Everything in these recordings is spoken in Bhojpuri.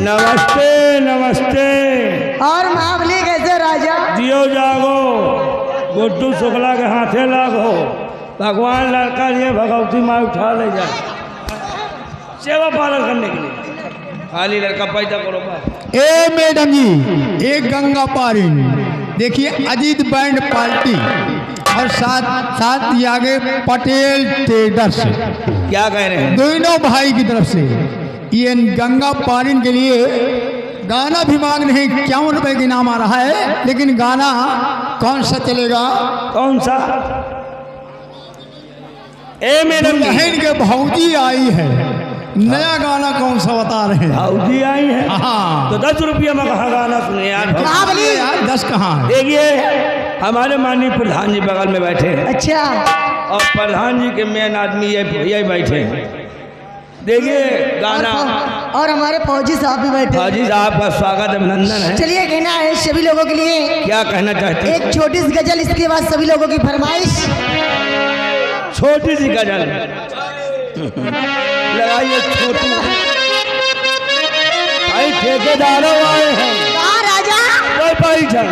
नमस्ते नमस्ते। और मामली कैसे राजा? जियो जागो, गुड्डू शुक्ला के हाथे लागो, भगवान लड़का लिए भगवती माँ उठा ले जाए सेवा पालन करने के लिए। खाली लड़का पैदा करो बा। ए मैडम जी, एक गंगा पारिन देखिए, अजीत बैंड पार्टी और साथ साथ ये आगे पटेल ट्रेडर्स, क्या कह रहे हैं? दोनों भाई की तरफ से ये गंगा पारिन के लिए गाना भी मांग रहे हैं। 51 रुपए की नाम आ रहा है, लेकिन गाना कौन सा चलेगा? कौन सा? ए मैडम बहन के भौजी आई है, नया गाना कौन सा बता रहे हैं? भौजी आई है। हाँ, तो 10 रुपया में कहा गाना सुने यार। कहाँ बोली? यार 10 कहाँ है? देखिए हमारे माननीय प्रधान जी बगल में बैठे हैं अच्छा, और प्रधान जी के मेन आदमी यही बैठे हैं। देखिए गाना और हमारे फौजी साहब भी बैठे हैं। फौजी साहब का स्वागत अभिनंदन है। चलिए कहना है सभी लोगों के लिए क्या कहना चाहते हैं? एक छोटी सी गजल, इसके बाद सभी लोगों की फरमाइश। छोटी सी गजल लगाइए छोटी। भाई ठेकेदारों आए हैं। कहाँ राजा? कोई पाई जा।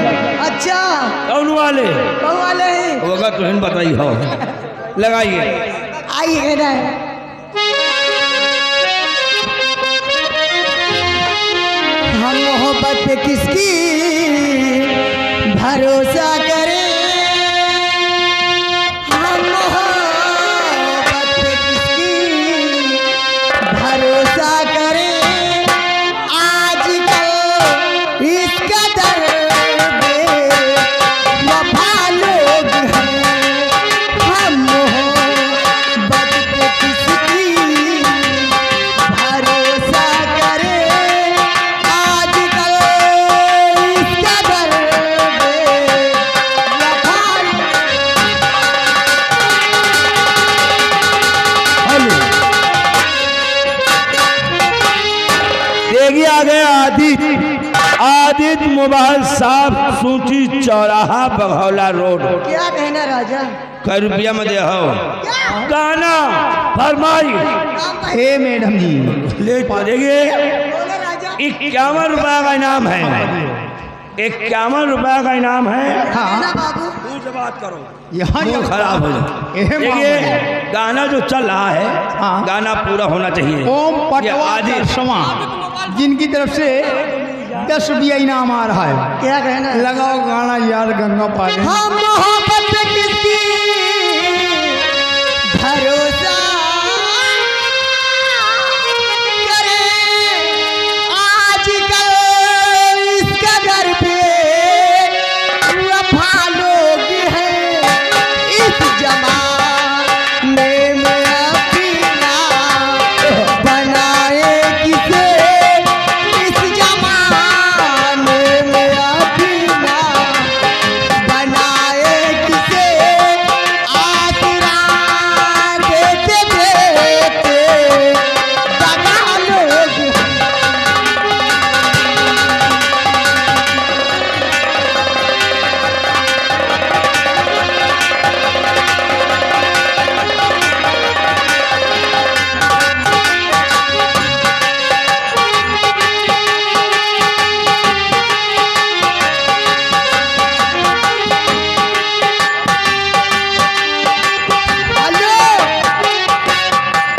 अच्छा, कौन वाले? कौन वाले हैं? होगा तो हिन बताइए। हो लगाइए। आइए कहना है। हम मोहब्बत पे किसकी भरोसा करें, हम मोहब्बत पे किसकी भरोसा करें, आजकल इसका दर्द वफा लोग हैं, हम मोहब्बत पे किसकी भरोसा करें, आजकल इसका दर्द वफा। हेलो देखिए आ गया आदित्य मोबाइल साहब, सूची चौराहा, बघौला रोड। क्या कहना राजा? कै रुपया में दे हो गाना फरमाई। ए मैडम जी, ले देखिए बोले राजा। 51 रुपया का इनाम है। 51 रुपया का इनाम है। कहना बाबू। दूर से बात करो, यहाँ मुंह खराब हो जाए। एहे देखिए गाना जो चल रहा है, हाँ। गाना पूरा होना चाहिए। ओम ये पटवा आदित्य शर्मा, जिनकी तरफ से 10 रुपया इनाम आ रहा है। क्या कहना है? लगाओ गाना यार गंगा पारिन। हम मोहब्बत